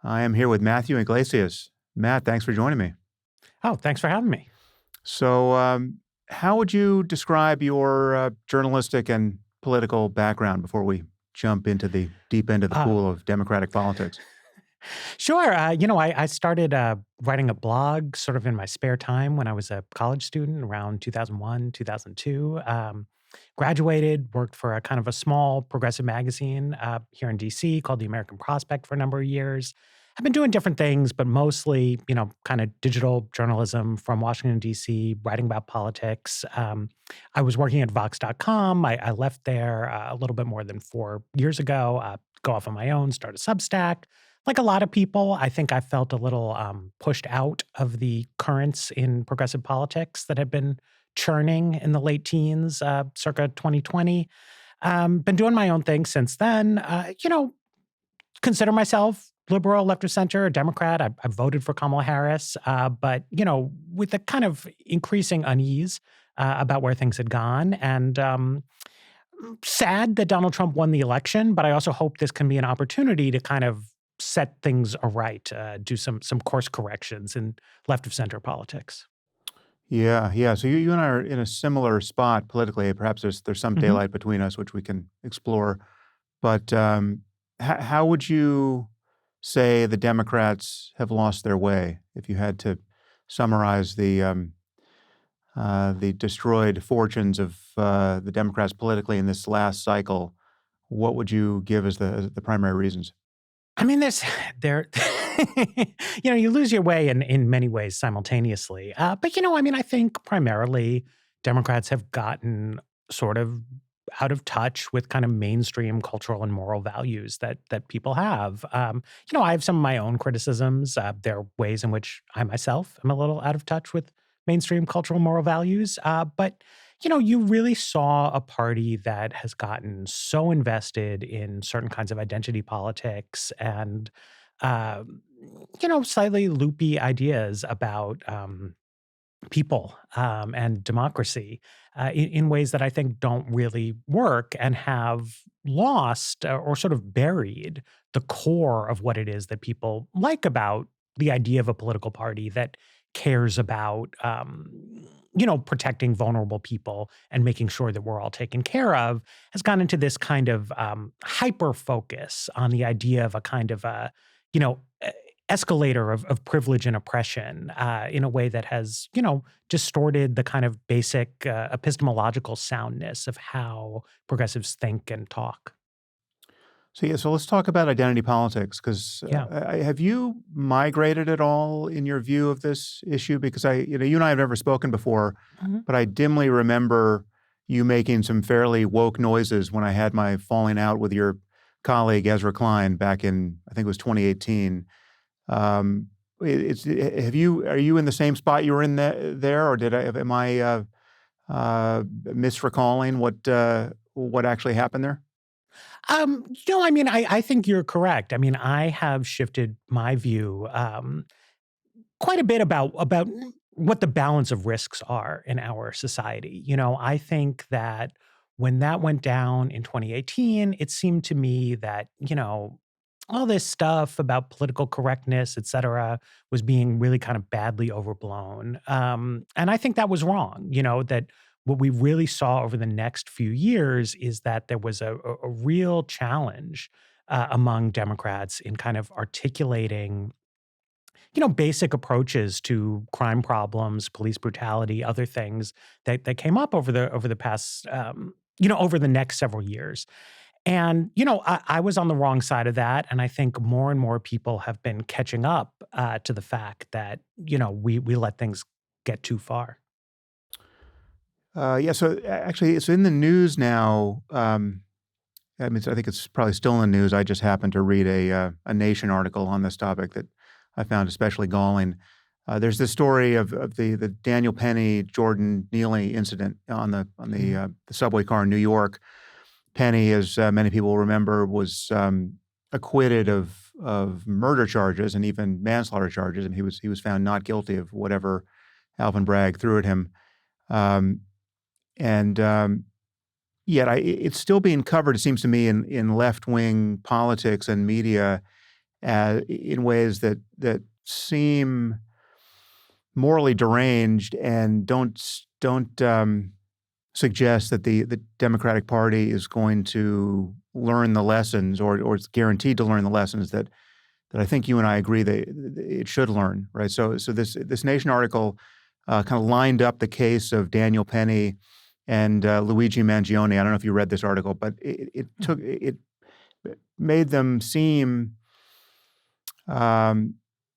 I am here with Matthew Yglesias. Matt, thanks for joining me. Oh, thanks for having me. So, how would you describe your journalistic and political background before we jump into the deep end of the Uh, pool of democratic politics? sure. I started writing a blog sort of in my spare time when I was a college student around 2001, 2002. Graduated, worked for a kind of a small progressive magazine here in DC called The American Prospect for a number of years. I've been doing different things, but mostly, kind of digital journalism from Washington, D.C., writing about politics. I was working at Vox.com. I left there a little bit more than 4 years ago, go off on my own, start a Substack. Like a lot of people, I think I felt a little pushed out of the currents in progressive politics that had been churning in the late teens, circa 2020. Been doing my own thing since then. Consider myself liberal, left of center, a Democrat. I voted for Kamala Harris, but with a kind of increasing unease about where things had gone, and sad that Donald Trump won the election. But I also hope this can be an opportunity to kind of set things aright, do some course corrections in left of center politics. Yeah, yeah. So you and I are in a similar spot politically. Perhaps there's some Mhm. daylight between us, which we can explore. But how would you say the Democrats have lost their way if you had to summarize the destroyed fortunes of the Democrats politically in this last cycle? What would you give as the primary reasons? I mean, there, you lose your way in many ways simultaneously. But I mean, I think primarily Democrats have gotten sort of out of touch with kind of mainstream cultural and moral values that people have. I have some of my own criticisms. There are ways in which I myself am a little out of touch with mainstream cultural and moral values. But you really saw a party that has gotten so invested in certain kinds of identity politics and, um, slightly loopy ideas about people and democracy in ways that I think don't really work and have lost or sort of buried the core of what it is that people like about the idea of a political party that cares about, protecting vulnerable people and making sure that we're all taken care of, has gone into this kind of hyper focus on the idea of a kind of a, you know, e- escalator of privilege and oppression in a way that has, distorted the kind of basic epistemological soundness of how progressives think and talk. So yeah, so let's talk about identity politics because Yeah. have you migrated at all in your view of this issue? Because you and I have never spoken before, Mhm. but I dimly remember you making some fairly woke noises when I had my falling out with your colleague Ezra Klein back in I think it was 2018. Um, are you in the same spot you were in there, or am I misrecalling what actually happened there? I mean, I think you're correct. I mean, I have shifted my view quite a bit about what the balance of risks are in our society. I think that when that went down in 2018, it seemed to me that, all this stuff about political correctness, et cetera, was being really kind of badly overblown. And I think that was wrong, that what we really saw over the next few years is that there was a real challenge among Democrats in kind of articulating basic approaches to crime problems, police brutality, other things that came up over the past, over the next several years. And I was on the wrong side of that, and I think more and more people have been catching up to the fact that we let things get too far. Yeah, so actually, it's in the news now. I mean, I think it's probably still in the news. I just happened to read a Nation article on this topic that I found especially galling. There's this story of the Daniel Penny Jordan Neely incident on the subway car in New York. Penny, as many people remember, was acquitted of murder charges and even manslaughter charges, and he was found not guilty of whatever Alvin Bragg threw at him. Um, and Yet it's still being covered, it seems to me, in left-wing politics and media in ways that seem morally deranged and don't suggest that the Democratic Party is going to learn the lessons or is guaranteed to learn the lessons that I think you and I agree that it should learn, right? So this Nation article kind of lined up the case of Daniel Penny and Luigi Mangione. I don't know if you read this article, but it made them seem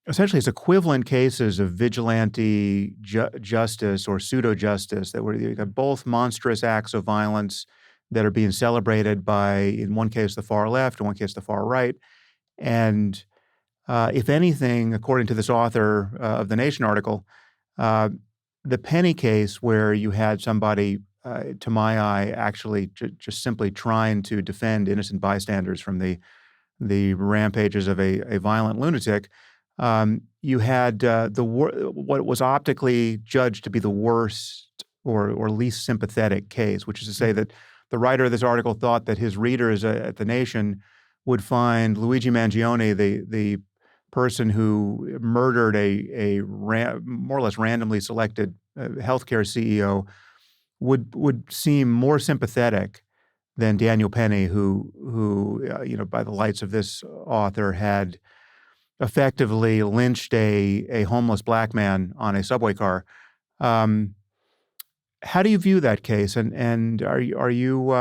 essentially as equivalent cases of vigilante justice or pseudo justice that were you got both monstrous acts of violence that are being celebrated by, in one case, the far left, in one case, the far right, and if anything, according to this author of the Nation article, the Penny case, where you had somebody, to my eye, actually just simply trying to defend innocent bystanders from the rampages of a violent lunatic, you had what was optically judged to be the worst or least sympathetic case, which is to say that the writer of this article thought that his readers at the Nation would find Luigi Mangione, the person who murdered more or less randomly selected healthcare CEO, would seem more sympathetic than Daniel Penny, who by the lights of this author, had effectively lynched a homeless black man on a subway car. How do you view that case, and are you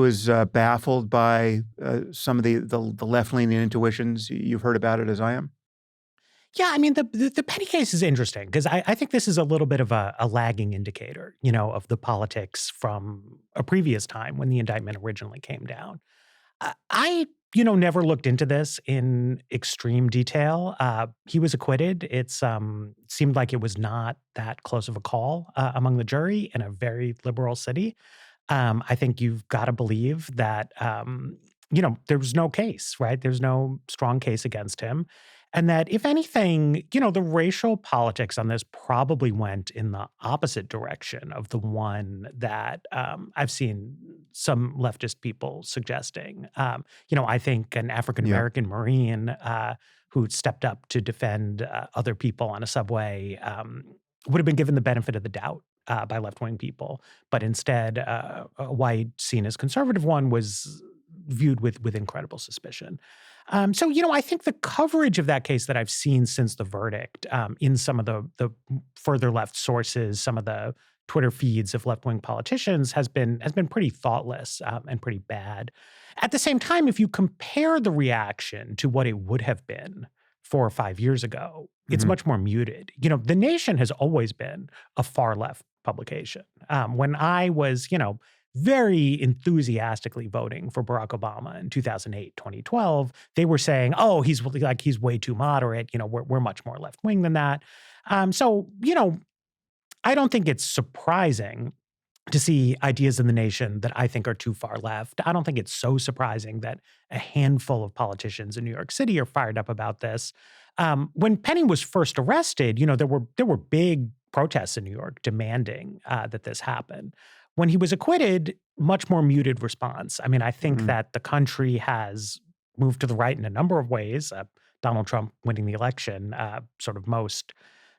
as baffled by some of the left-leaning intuitions you've heard about it as I am? Yeah, I mean, the Penny case is interesting because I think this is a little bit of a lagging indicator, of the politics from a previous time when the indictment originally came down. I never looked into this in extreme detail. He was acquitted. It's seemed like it was not that close of a call among the jury in a very liberal city. I think you've got to believe that, there was no case, right? There's no strong case against him. And that, if anything, the racial politics on this probably went in the opposite direction of the one that I've seen some leftist people suggesting. I think an African Yeah. American Marine who stepped up to defend other people on a subway would have been given the benefit of the doubt by left wing people. But instead, a white, seen as conservative one was viewed with incredible suspicion. I think the coverage of that case that I've seen since the verdict in some of the further left sources, some of the Twitter feeds of left wing politicians has been pretty thoughtless and pretty bad. At the same time, if you compare the reaction to what it would have been 4 or 5 years ago, it's Mhm. much more muted. The Nation has always been a far left publication. When I was, very enthusiastically voting for Barack Obama in 2008, 2012, they were saying, "Oh, he's way too moderate. We're much more left wing than that." I don't think it's surprising to see ideas in the Nation that I think are too far left. I don't think it's so surprising that a handful of politicians in New York City are fired up about this. When Penny was first arrested, there were big protests in New York demanding that this happen. When he was acquitted, much more muted response. I mean, I think Mhm. that the country has moved to the right in a number of ways. Donald Trump winning the election, sort of most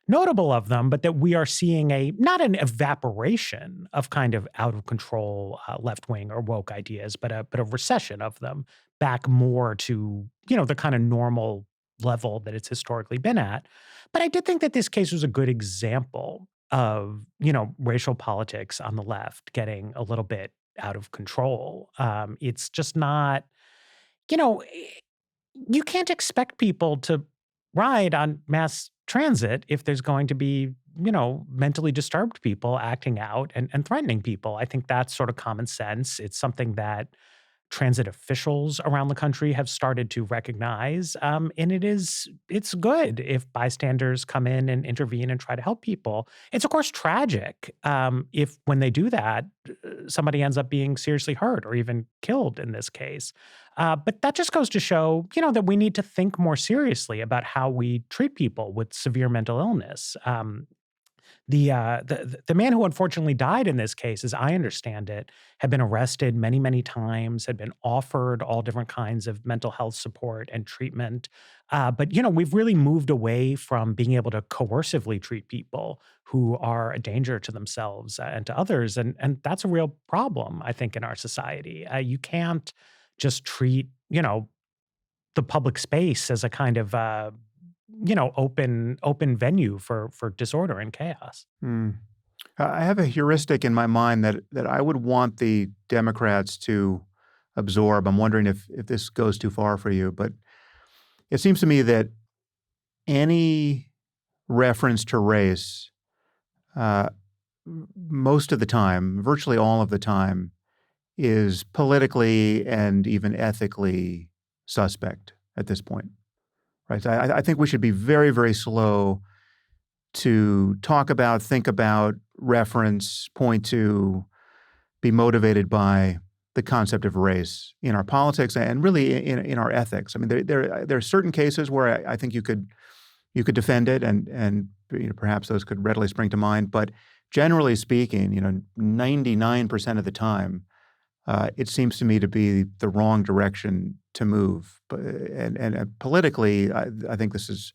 notable of them, but that we are seeing not an evaporation of kind of out of control left wing or woke ideas, but a recession of them back more to the kind of normal level that it's historically been at. But I did think that this case was a good example of racial politics on the left getting a little bit out of control. It's just not you know, eh, you can't expect people to ride on mass transit if there's going to be, mentally disturbed people acting out and threatening people. I think that's sort of common sense. It's something that transit officials around the country have started to recognize. And it's good if bystanders come in and intervene and try to help people. It's of course tragic if when they do that, somebody ends up being seriously hurt or even killed in this case. But that just goes to show, that we need to think more seriously about how we treat people with severe mental illness. The man who unfortunately died in this case, as I understand it, had been arrested many, many times, had been offered all different kinds of mental health support and treatment. But we've really moved away from being able to coercively treat people who are a danger to themselves and to others, and that's a real problem, I think, in our society. You can't just treat the public space as a kind of open venue for disorder and chaos. Hmm. I have a heuristic in my mind that I would want the Democrats to absorb. I'm wondering if this goes too far for you, but it seems to me that any reference to race, uh, most of the time, virtually all of the time, is politically and even ethically suspect at this point, right? So I think we should be very, very slow to talk about, think about, reference, point to, be motivated by the concept of race in our politics and really in our ethics. I mean, there are certain cases where I think you could defend it, and perhaps those could readily spring to mind. But generally speaking, 99% of the time, it seems to me to be the wrong direction to move. But and politically, I think this is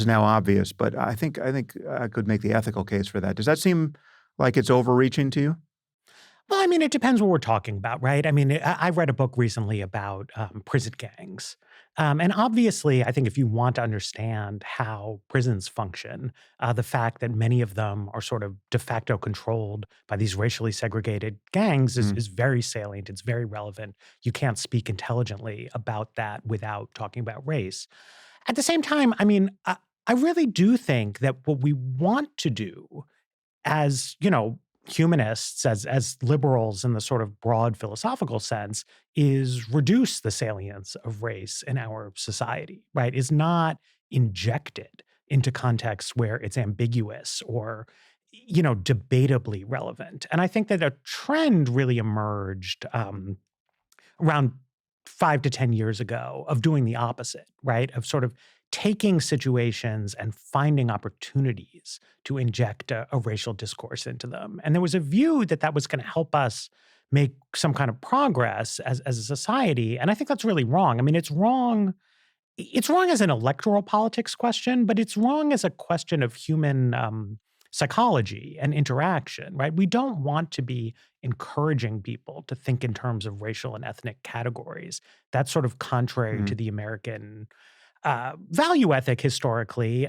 now obvious. But I think I could make the ethical case for that. Does that seem like it's overreaching to you? Well, I mean, it depends what we're talking about, right? I mean, I read a book recently about prison gangs. And obviously, I think if you want to understand how prisons function, the fact that many of them are sort of de facto controlled by these racially segregated gangs is, Mm, is very salient. It's very relevant. You can't speak intelligently about that without talking about race. At the same time, I mean, I really do think that what we want to do as humanists, as liberals in the sort of broad philosophical sense, is reduce the salience of race in our society, right? Is not injected into contexts where it's ambiguous or debatably relevant. And I think that a trend really emerged around 5 to 10 years ago of doing the opposite, right? Of sort of taking situations and finding opportunities to inject a racial discourse into them. And there was a view that that was going to help us make some kind of progress as a society. And I think that's really wrong. I mean, it's wrong as an electoral politics question, but it's wrong as a question of human psychology and interaction, right? We don't want to be encouraging people to think in terms of racial and ethnic categories. That's sort of contrary to mhm. the American value ethic historically.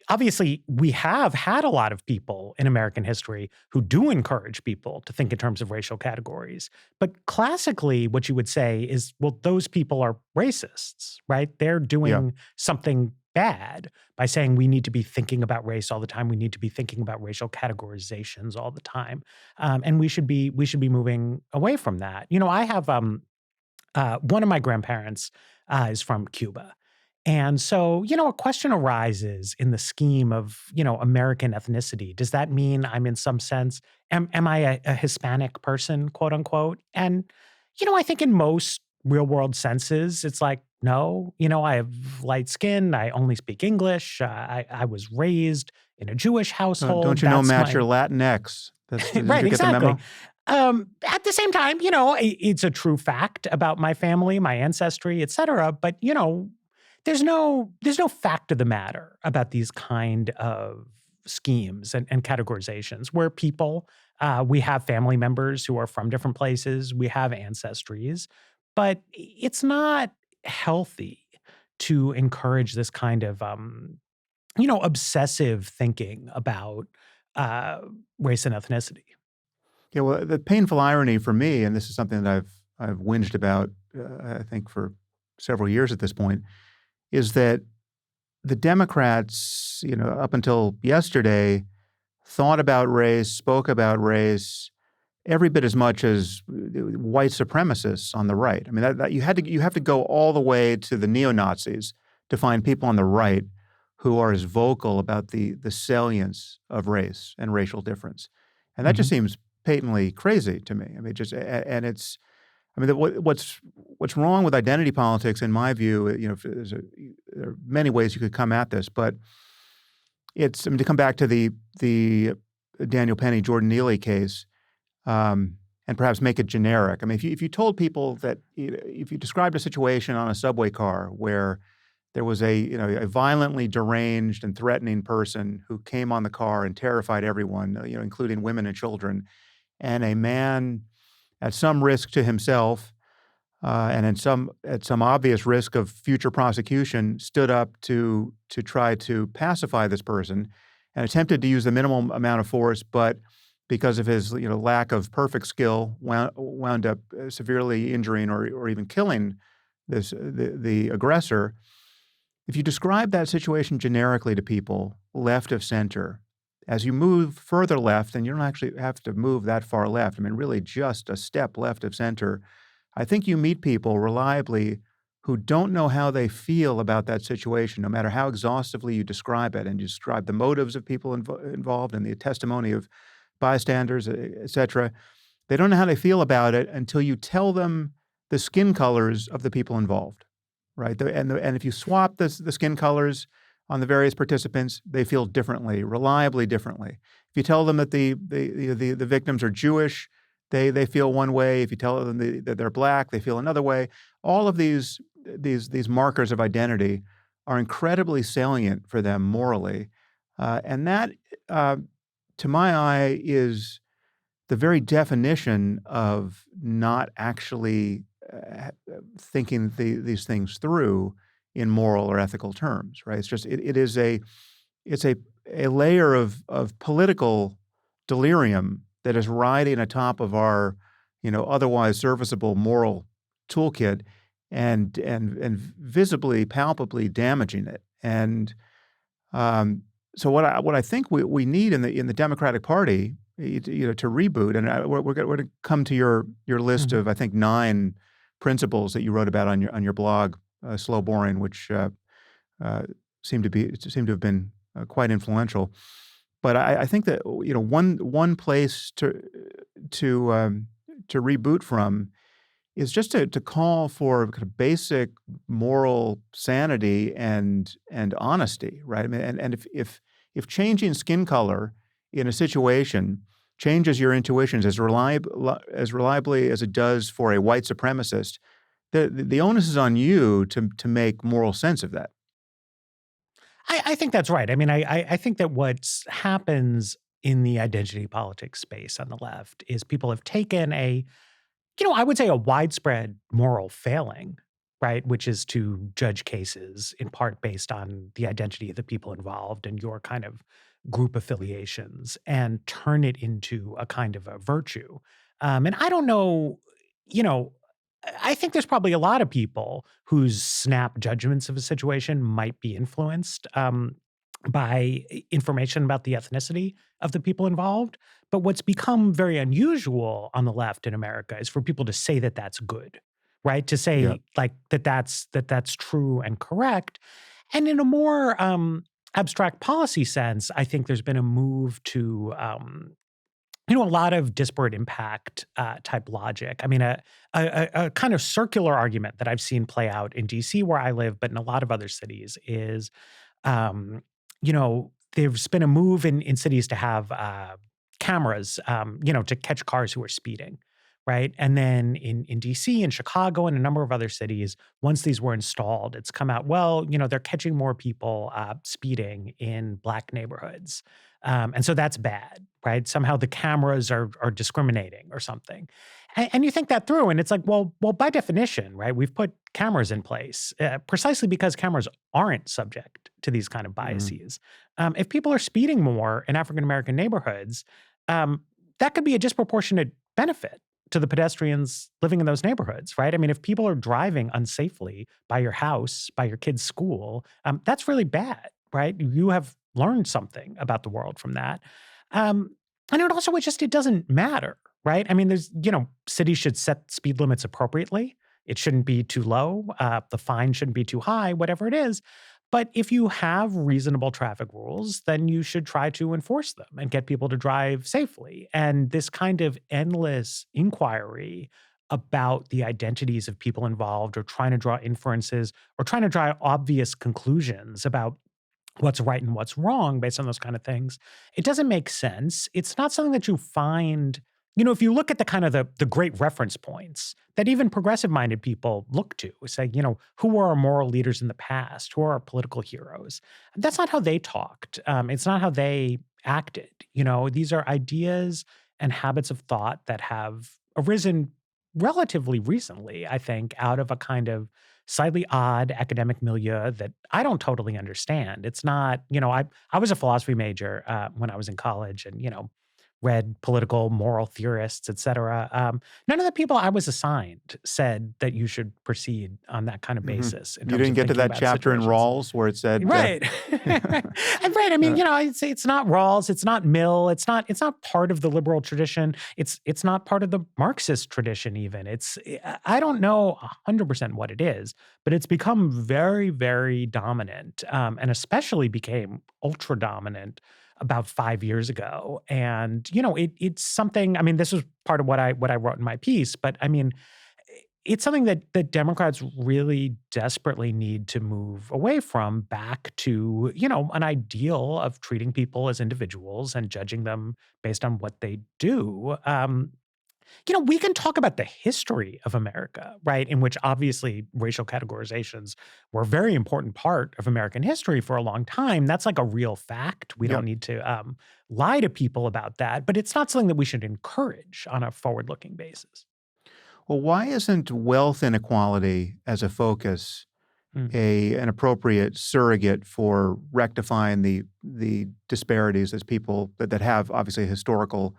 Obviously, we have had a lot of people in American history who do encourage people to think in terms of racial categories. But classically, what you would say is, well, those people are racists, right? They're Yeah. doing something bad by saying we need to be thinking about race all the time. We need to be thinking about racial categorizations all the time, and we should be moving away from that. I have one of my grandparents is from Cuba. And so, a question arises in the scheme of, American ethnicity. Does that mean I'm in some sense, am I a Hispanic person, quote unquote? And, I think in most real world senses, it's like, no, I have light skin. I only speak English. I was raised in a Jewish Don't household. you know, That's Matt, my you're Latinx. Did right, you get the exactly. memo? At the same time, it's a true fact about my family, my ancestry, et cetera. But there's no fact of the matter about these kind of schemes and categorizations where people we have family members who are from different places, we have ancestries, but it's not healthy to encourage this kind of obsessive thinking about uh, race and ethnicity. Yeah, well, the painful irony for me, and this is something that I've whinged about, I think for several years at this point, is that the Democrats, up until yesterday, thought about race, spoke about race every bit as much as white supremacists on the right. I mean, that you have to go all the way to the neo Nazis to find people on the right who are as vocal about the salience of race and racial difference, and that just Mhm. seems patently crazy to me. I mean, and it's. I mean, what's wrong with identity politics, in my view, there are many ways you could come at this, but it's, I mean, to come back to the Daniel Penny, Jordan Neely case, and perhaps make it generic. I mean, if you told people that, if you described a situation on a subway car where there was a violently deranged and threatening person who came on the car and terrified everyone, including women and children, and a man at some risk to himself, and at some obvious risk of future prosecution, stood up to try to pacify this person and attempted to use the minimum amount of force, but because of his lack of perfect skill, wound up severely injuring or even killing the aggressor. If you describe that situation generically to people, left of center, as you move further left, and you don't actually have to move that far left, I mean, really just a step left of center, I think you meet people reliably who don't know how they feel about that situation, no matter how exhaustively you describe it, and you describe the motives of people involved and the testimony of bystanders, et cetera. They don't know how they feel about it until you tell them the skin colors of the people involved, right? And if you swap the skin colors on the various participants, they feel differently, reliably differently. If you tell them that the victims are Jewish, they feel one way. If you tell them that they're Black, they feel another way. All of these markers of identity are incredibly salient for them morally, and that, to my eye, is the very definition of not actually thinking these things through in moral or ethical terms, right? It's just it's a layer of political delirium that is riding atop of our otherwise serviceable moral toolkit and visibly, palpably damaging it. And so what I think we need in the Democratic Party, to reboot, and we're going to come to your list Mhm. of, I think, 9 principles that you wrote about on your blog, Slow Boring, which seem to have been quite influential. But I think that one place to reboot from is just to call for kind of basic moral sanity and honesty, right? I mean, and if changing skin color in a situation changes your intuitions as reliably as it does for a white supremacist, the onus is on you to make moral sense of that. I think that's right. I mean, I think that what happens in the identity politics space on the left is people have taken I would say a widespread moral failing, right? Which is to judge cases in part based on the identity of the people involved and your kind of group affiliations and turn it into a kind of a virtue. And I don't know, you know, I think there's probably a lot of people whose snap judgments of a situation might be influenced by information about the ethnicity of the people involved. But what's become very unusual on the left in America is for people to say that that's good, right? To Yeah. say like that's true and correct. And in a more abstract policy sense, I think there's been a move to a lot of disparate impact type logic. I mean, a kind of circular argument that I've seen play out in DC where I live, but in a lot of other cities is, um, there's been a move in cities to have cameras, to catch cars who are speeding, right? And then in DC and Chicago and a number of other cities, once these were installed, it's come out, well, they're catching more people speeding in Black neighborhoods. And so that's bad, right? Somehow the cameras are discriminating or something. And you think that through, and it's like, well, by definition, right? We've put cameras in place precisely because cameras aren't subject to these kind of Mhm. biases. If people are speeding more in African American neighborhoods, that could be a disproportionate benefit to the pedestrians living in those neighborhoods, right? I mean, if people are driving unsafely by your house, by your kid's school, that's really bad, right? You have learned something about the world from that. And it doesn't matter, right? I mean, cities should set speed limits appropriately. It shouldn't be too low. The fine shouldn't be too high, whatever it is. But if you have reasonable traffic rules, then you should try to enforce them and get people to drive safely. And this kind of endless inquiry about the identities of people involved or trying to draw inferences or trying to draw obvious conclusions about what's right and what's wrong based on those kind of things. It doesn't make sense. It's not something that you find, if you look at the great reference points that even progressive-minded people look to, say, who were our moral leaders in the past? Who are our political heroes? That's not how they talked. It's not how they acted. These are ideas and habits of thought that have arisen relatively recently, I think, out of a kind of slightly odd academic milieu that I don't totally understand. It's not, I was a philosophy major when I was in college, and read political moral theorists, et cetera. None of the people I was assigned said that you should proceed on that kind of Hmm. basis in You terms didn't of get to thinking that about chapter in situations. Rawls where it said, Right. And right. I mean, uh, I'd say it's not Rawls, it's not Mill, it's not part of the liberal tradition. It's not part of the Marxist tradition even. I don't know 100% what it is, but it's become very, very dominant, and especially became ultra dominant about 5 years ago. And, it's something, I mean, this was part of what I wrote in my piece, but I mean, it's something that Democrats really desperately need to move away from, back to, an ideal of treating people as individuals and judging them based on what they do. We can talk about the history of America, right? In which obviously racial categorizations were a very important part of American history for a long time. That's like a real fact. We don't yep. need to lie to people about that, but it's not something that we should encourage on a forward looking basis. Well, why isn't wealth inequality as a focus Mm. an appropriate surrogate for rectifying the disparities as people that have obviously a historical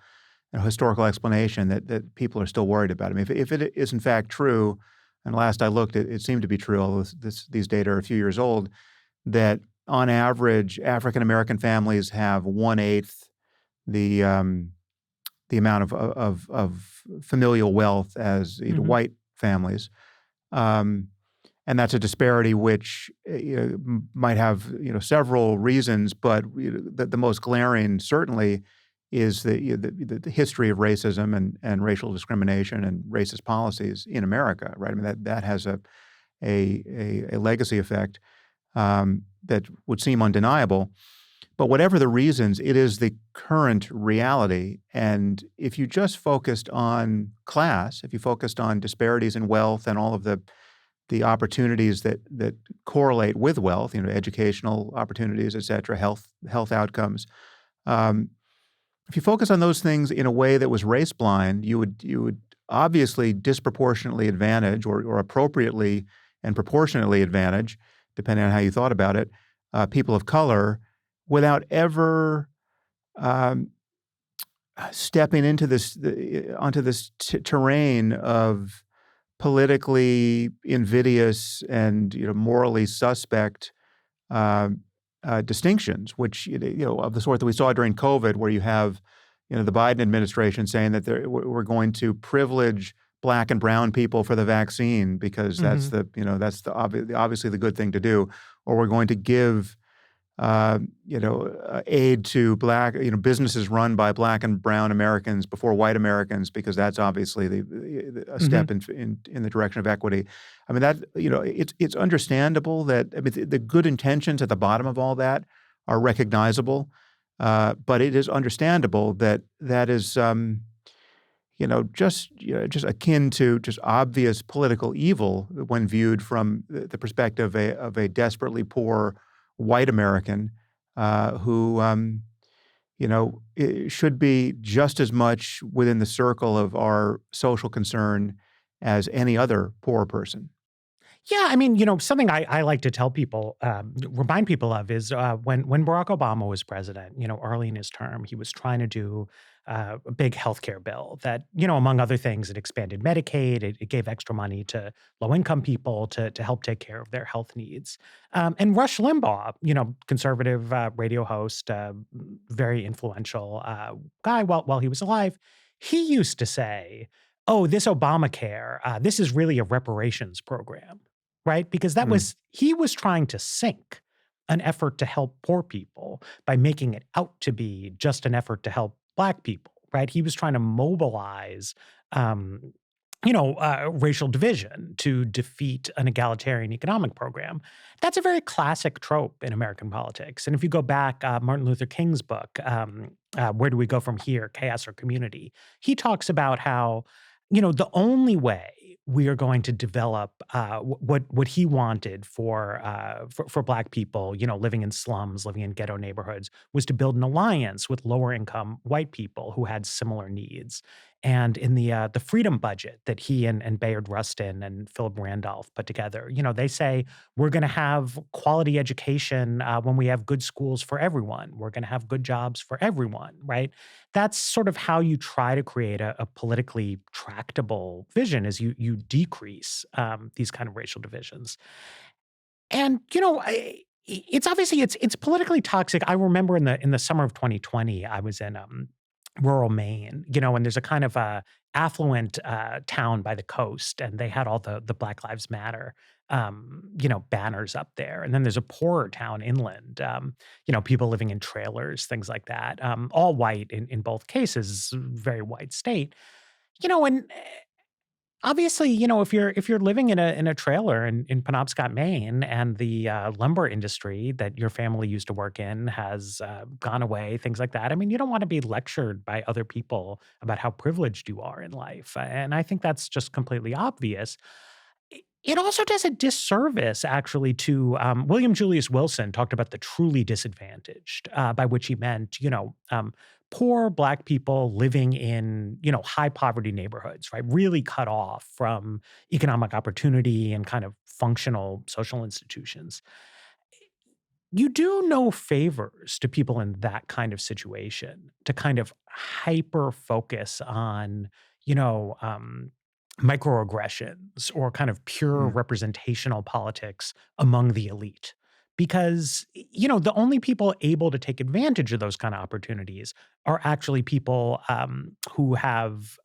explanation that people are still worried about? I mean, if it is in fact true, and last I looked, it seemed to be true, although these data are a few years old, that on average, African American families have one-eighth the the amount of familial wealth as Mhm. white families. Um, and that's a disparity which might have several reasons, but the most glaring certainly is the history of racism and racial discrimination and racist policies in America, right? I mean that has a legacy effect that would seem undeniable. But whatever the reasons, it is the current reality. And if you just focused on class, if you focused on disparities in wealth and all of the opportunities that correlate with wealth, educational opportunities, et cetera, health outcomes. Um, if you focus on those things in a way that was race blind, you would obviously disproportionately advantage or appropriately and proportionately advantage, depending on how you thought about it, people of color without ever um, stepping into onto this terrain of politically invidious and morally suspect um, distinctions, which of the sort that we saw during COVID, where you have the Biden administration saying that we're going to privilege black and brown people for the vaccine because that's Mhm. obviously the good thing to do, or we're going to give aid to black, businesses run by black and brown Americans before white Americans, because that's obviously a step Mhm. in the direction of equity. I mean, that, it's understandable that, I mean, the good intentions at the bottom of all that are recognizable, but it is understandable that that is, just akin to just obvious political evil when viewed from the perspective of a desperately poor white American who should be just as much within the circle of our social concern as any other poor person. Yeah, I mean, something I like to tell people, remind people of, is when Barack Obama was president, early in his term, he was trying to do a big healthcare bill that, among other things, it expanded Medicaid, it gave extra money to low income people to help take care of their health needs. And Rush Limbaugh, conservative radio host, very influential guy while he was alive, he used to say, "Oh, this Obamacare, this is really a reparations program." Right? Because Mm, he was trying to sink an effort to help poor people by making it out to be just an effort to help black people, right? He was trying to mobilize um, racial division to defeat an egalitarian economic program. That's a very classic trope in American politics. And if you go back, Martin Luther King's book, Where Do We Go From Here? Chaos or Community? He talks about how, the only way we are going to develop what he wanted for Black people, living in slums, living in ghetto neighborhoods, was to build an alliance with lower income white people who had similar needs. And in the freedom budget that he and Bayard Rustin and Philip Randolph put together, they say we're going to have quality education when we have good schools for everyone. We're going to have good jobs for everyone, right? That's sort of how you try to create a politically tractable vision, is you decrease these kind of racial divisions. And it's obviously it's politically toxic. I remember in the summer of 2020, I was in rural Maine, and there's a kind of a affluent town by the coast, and they had all the Black Lives Matter banners up there. And then there's a poorer town inland, people living in trailers, things like that. All white in both cases, very white state. And obviously, if you're living in a trailer in Penobscot, Maine, and the lumber industry that your family used to work in has gone away, things like that. I mean, you don't want to be lectured by other people about how privileged you are in life, and I think that's just completely obvious. It also does a disservice, actually, to William Julius Wilson talked about the truly disadvantaged, by which he meant, poor Black people living in, high poverty neighborhoods, right? Really cut off from economic opportunity and kind of functional social institutions. You do no favors to people in that kind of situation to kind of hyper focus on, you know, um, microaggressions or kind of pure Mm. representational politics among the elite. Because, the only people able to take advantage of those kind of opportunities are actually people who have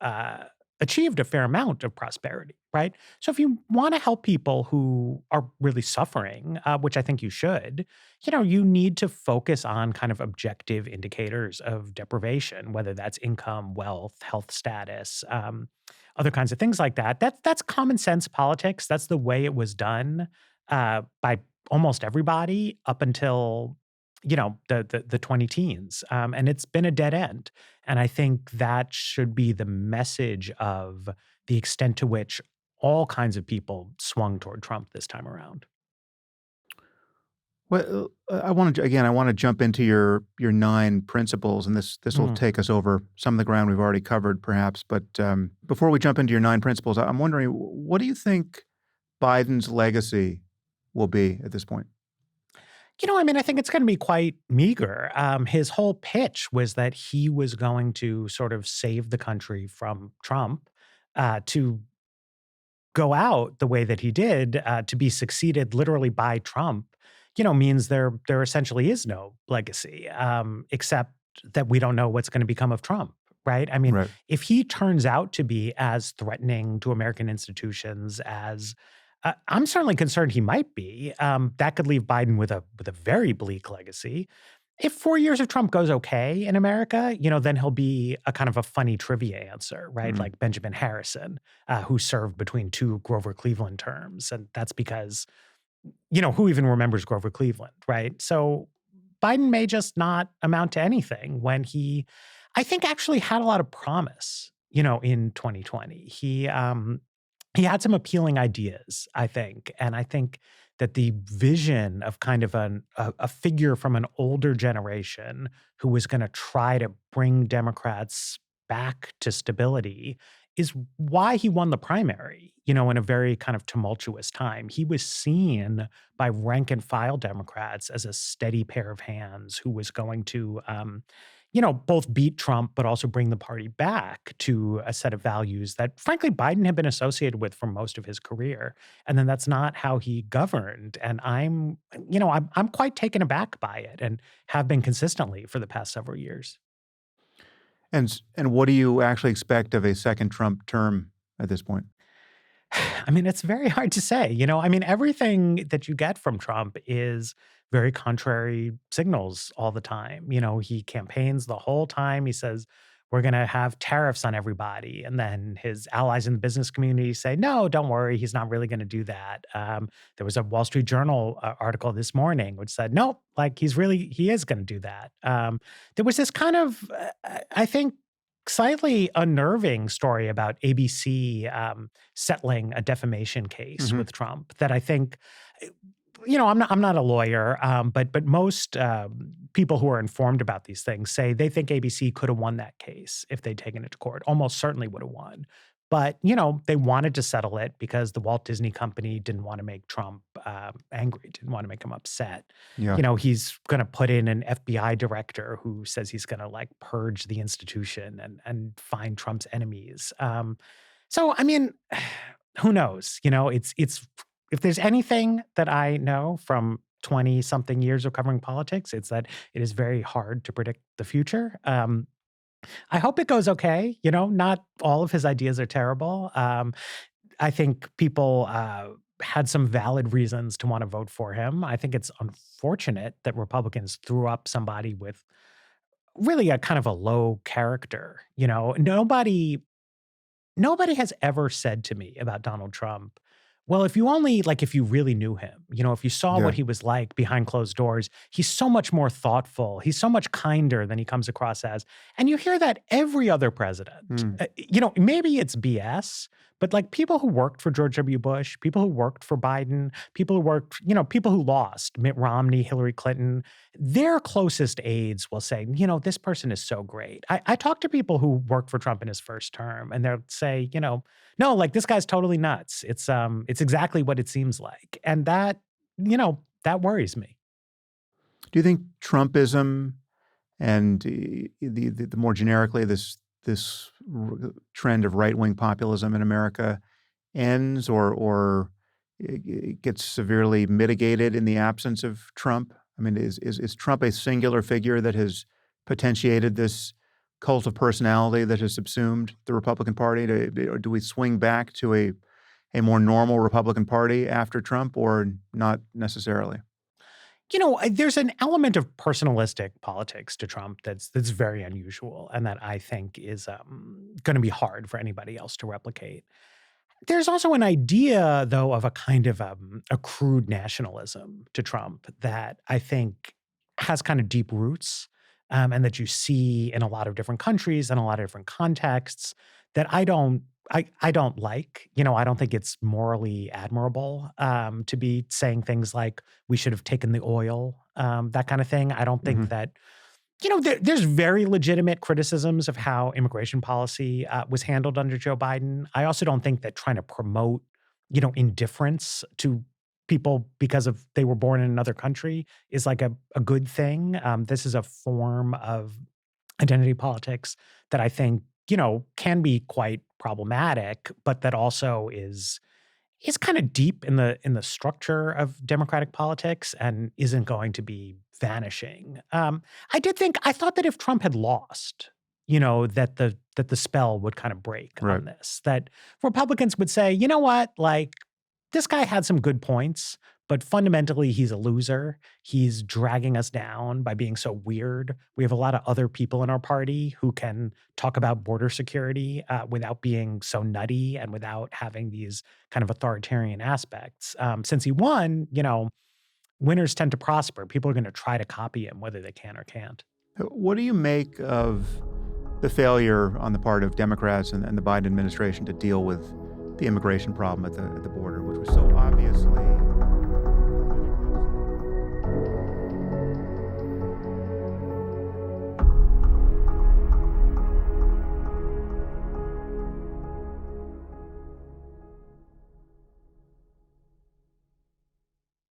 achieved a fair amount of prosperity, right? So if you want to help people who are really suffering, which I think you should, you need to focus on kind of objective indicators of deprivation, whether that's income, wealth, health status, other kinds of things like that. That's common sense politics. That's the way it was done by almost everybody up until the 20 teens, and it's been a dead end. And I think that should be the message of the extent to which all kinds of people swung toward Trump this time around. Well, I want to again. I want to jump into your 9 principles, and this will Mm. take us over some of the ground we've already covered, perhaps. But before we jump into your 9 principles, I'm wondering, what do you think Biden's legacy will be at this point? I mean, I think it's going to be quite meager. His whole pitch was that he was going to sort of save the country from Trump. To go out the way that he did, to be succeeded literally by Trump, means there essentially is no legacy, except that we don't know what's going to become of Trump. Right. I mean, Right. if he turns out to be as threatening to American institutions as I'm certainly concerned he might be, that could leave Biden with a very bleak legacy. If 4 years of Trump goes okay in America, then he'll be a kind of a funny trivia answer, right? Mm. Like Benjamin Harrison, who served between 2 Grover Cleveland terms, and that's because, who even remembers Grover Cleveland, right? So Biden may just not amount to anything when I think, actually had a lot of promise, in 2020. He had some appealing ideas, I think, and I think that the vision of kind of a figure from an older generation who was gonna try to bring Democrats back to stability is why he won the primary, in a very kind of tumultuous time. He was seen by rank and file Democrats as a steady pair of hands who was going to, both beat Trump, but also bring the party back to a set of values that, frankly, Biden had been associated with for most of his career. And then that's not how he governed. And I'm quite taken aback by it, and have been consistently for the past several years. And what do you actually expect of a second Trump term at this point? I mean, it's very hard to say. I mean, everything that you get from Trump is very contrary signals all the time. He campaigns the whole time. He says, we're going to have tariffs on everybody. And then his allies in the business community say, no, don't worry, he's not really going to do that. There was a Wall Street Journal article this morning which said, no, like he is going to do that. There was this kind of, I think, slightly unnerving story about ABC settling a defamation case with Trump that I think, I'm not a lawyer, but most people who are informed about these things say they think ABC could have won that case if they'd taken it to court. Almost certainly would have won. But, they wanted to settle it because the Walt Disney Company didn't want to make Trump angry, didn't want to make him upset. Yeah. He's going to put in an FBI director who says he's going to like purge the institution and find Trump's enemies. So, I mean, who knows? It's if there's anything that I know from 20 something years of covering politics, it's that it is very hard to predict the future. I hope it goes okay. Not all of his ideas are terrible. I think people had some valid reasons to want to vote for him. I think it's unfortunate that Republicans threw up somebody with really a kind of a low character. Nobody has ever said to me about Donald Trump, well, if you really knew him, if you saw Yeah. what he was like behind closed doors, he's so much more thoughtful. He's so much kinder than he comes across as. And you hear that every other president. Maybe it's BS, but like people who worked for George W. Bush, people who worked for Biden, people who lost, Mitt Romney, Hillary Clinton, their closest aides will say, this person is so great. I talk to people who worked for Trump in his first term, and they'll say, no, like this guy's totally nuts. It's exactly what it seems like. And that worries me. Do you think Trumpism and the more generically this trend of right-wing populism in America ends or it gets severely mitigated in the absence of Trump? I mean, is Trump a singular figure that has potentiated this cult of personality that has subsumed the Republican Party? Or do we swing back to a more normal Republican Party after Trump, or not necessarily? There's an element of personalistic politics to Trump that's very unusual and that I think is going to be hard for anybody else to replicate. There's also an idea, though, of a kind of a crude nationalism to Trump that I think has kind of deep roots and that you see in a lot of different countries and a lot of different contexts that I don't like. I don't think it's morally admirable to be saying things like we should have taken the oil, that kind of thing. I don't think that, there's very legitimate criticisms of how immigration policy was handled under Joe Biden. I also don't think that trying to promote, indifference to people because of they were born in another country is like a good thing. This is a form of identity politics that I think, can be quite problematic, but that also is kind of deep in the structure of democratic politics and isn't going to be vanishing. I thought that if Trump had lost, that the spell would kind of break Right. on this, that Republicans would say, you know what, like this guy had some good points, but fundamentally he's a loser. He's dragging us down by being so weird. We have a lot of other people in our party who can talk about border security without being so nutty and without having these kind of authoritarian aspects. Since he won, winners tend to prosper. People are going to try to copy him, whether they can or can't. What do you make of the failure on the part of Democrats and the Biden administration to deal with the immigration problem at the border, which was so obviously